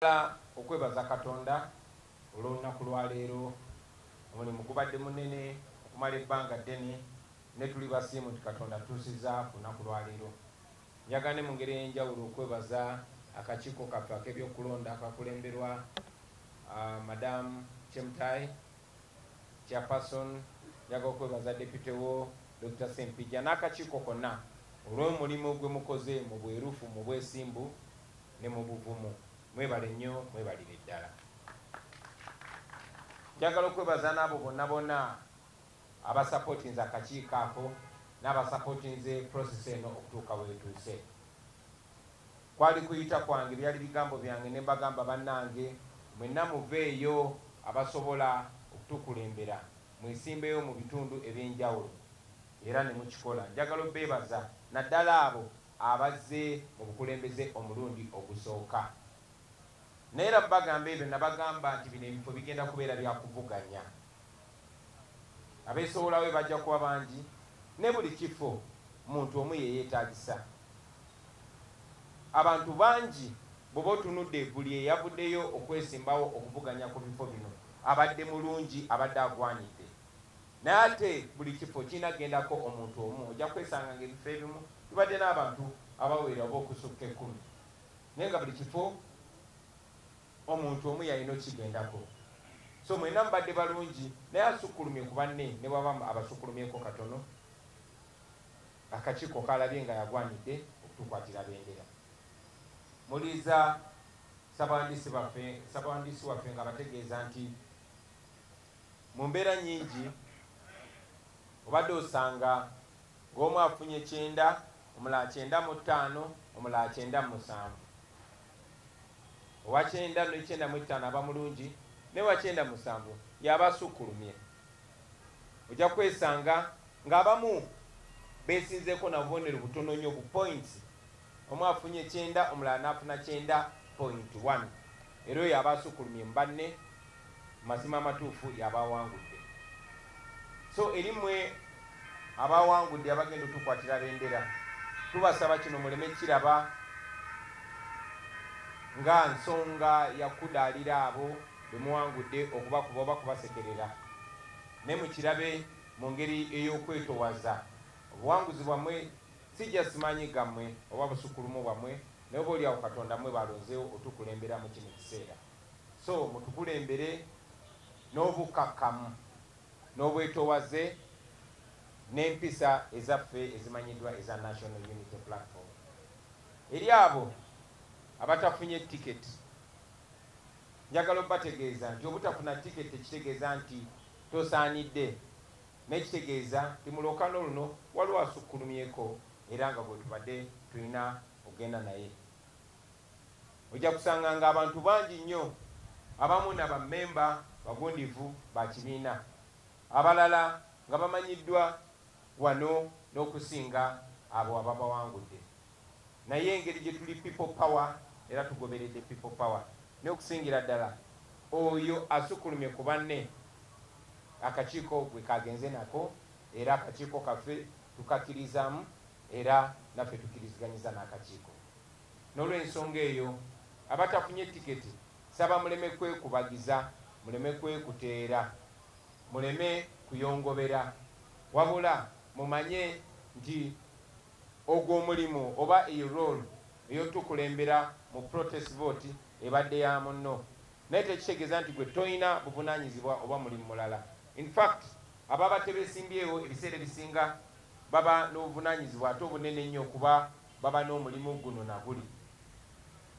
okwebaza Katonda olw'olunaku lwa leero. Omulimu gubadde munene okumala ebbanga ddene ne tuli basiimu nti Katonda atuusizza ku lunaku lwa leero. Njagala mu ngeri ey'enjawulo okwebaza akakiiko kaffe ak'ebyokulonda akakulemberwa Madam Chemutai Chairperson, njagala okwebaza Deputy wo Dr. Sempijja n'akakiiko konna olw'omulimu gwe mukoze mu bwerufu, mu bwesimbu ne mu buvumu. Mwebale nnyo, mwebalire ddala. Njagala okwebaza n'abo bonna abasapootinze akakiiko ako n'abasapootinze process eno okutuuka weetuuse. Kwali kuyita kwange, byali bigambo byange ne mbagamba bannange, mwenna muveeyo abasobola okutukulembera, mwesimbeyo mu bitundu eby'enjawulo era ne mukikola. Njagala obbeebaza naddala abo abazze mu bukulembeze omulundi ogusooka. Naye era bagamba ebyo nabagamba nti bino ebifo bigenda kubeera bya kuvuganya. Abeesowolawe bajja kuba bangi, ne buli kifo muntu omu ye yeetaagisa. Abantu bangi bw'oba otunudde buli eyavuddeyo okwesimbawo okuvuganya ku bifo bino abadde mulungi, abadde agwanidde. Naye ate buli kifo kirina gendako omuntu omu. Ojja kwesanga ng'ebifo ebimu tubadde n'abantu abawera oba okusukka 10, naye nga buli kifo omuntu omu yalina okigendako. So mwenna mubadde balungi, naye asukkulumye ku banne ne bwaba abasukkulumyeko katono, akakiiko kalabye nga yagwanidde okutukwatira bendera. Muliza ssabawandiisi waffe nga bategeeza nti mu mbeera nnyingi obadde osanga ng'omu afunye 9, omulala 95, omulala 97. Owa 95 aba mulungi, ne wa 97 yaba asukkulumye. Ojja kwesanga ng'abamu beesinzeeko na bubonero butono nnyo bu points. Omu afunye 9, omulala n'afuna 9.1. Era oyo yaba asukkulumye mu banne, mazima amatuufu yaba awangudde. So eri mmwe abawangudde abagenda otukwatira bendera, tubasaba kino muleme kiraba nga nsonga yakudaalira abo be muwangudde okubakuba oba kubasekerera. Ne mukirabe mu ngeri ey'okwetowaza. Obuwanguzi bwammwe sijja simanyi gammwe oba busukkulumu bwammwe, naye oba oli awo Katonda mmwe balonzeewo otukulembera mu kino kiseera. So mutukulembere n'obukakkamu n'obwetowaze n'empisa ezaffe ezimanyiddwa eza National Unity Platform. Eri abo abatafunye tiketi, njagala obategeeza nti obutafuna tiketi tekitegeeza nti tosaanidde, n'ekitegeeza nti mu lwokaano luno waliwo asukkulumyeko era nga bwe tubadde tulina ogenda naye. Ojja kusanga nga abantu bangi nnyo, abamu na bammemba bagundivu ba kibiina, abalala nga bamanyiddwa wano n'okusinga abo ababawangudde. Naye engeri gye tuli people power, era tugoberedde people power, n'okusingira ddala oyo asukkulumye ku banne, akakiiko gwe kagenze nako, era akakiiko kaffe tukakkirizaamu era naffe tukkiriziganyiza n'akakiiko. N'olw'ensonga eyo abatafunye tiketi saba muleme kwekubagiza, muleme kwekuteera, muleme kuyongobera, wabula mumanye nti ogwo omulimu oba eyo role ey'otukulembera mu protest vote ebadde ya munno, naye tekitegeeza nti gwe toyina buvunaanyizibwa oba mulimu mulala. In fact ababa tebeesimbyewo ebiseera ebisinga baba n'obuvunaanyizibwa ate obunene nnyo okuba baba n'omulimu guno na guli.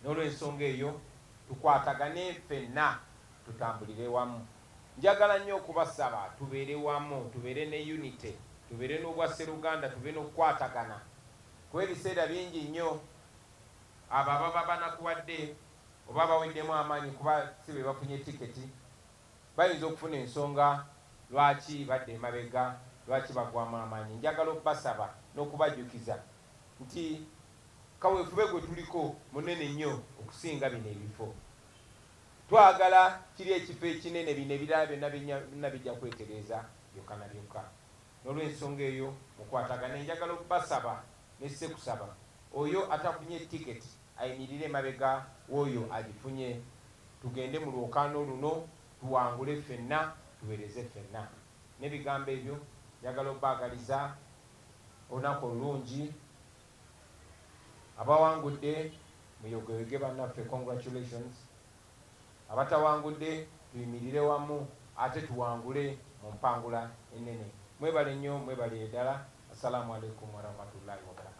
N'olw'ensonga eyo tukwatagane ffenna tutambulire wamu. Njagala nnyo okubasaba tubeere wamu, tubeere ne unity, tubeere n'obwasseruganda, tubeere n'okukwatagana. Kuba ebiseera bingi nnyo abo ababa banakuwadde oba baweddemu amaanyi kuba si be bafunye tiketi, bayinza okufuna ensonga lwaki badde emabega, lwaki bagwamu amaanyi. Njagala okubasaba n'okubajjukiza nti kaweefube gwe tuliko munene nnyo okusinga bino ebifo. Twagala kiri ekifo ekinene, bino ebirala byonna bijja kwetereeza byokka na byokka. N'olw'ensonga eyo mukwatagane. Njagala okubasaba ne sekusaba oyo atafunye tiketi ayimirire emabega w'oyo agifunye tugende mu lwokaano luno tuwangule ffenna tuweereze ffenna. N'ebigambo ebyo njagala obbaagaliza olunaku olulungi. Abawangudde muyogerege bannaffe, congratulations. Abatawangudde tuyimirire wamu ate tuwangule mu mpangula ennene. Mwebale nnyo, mwebale ddala. Assalamu alaikum warahmatullahi wabarakatuh.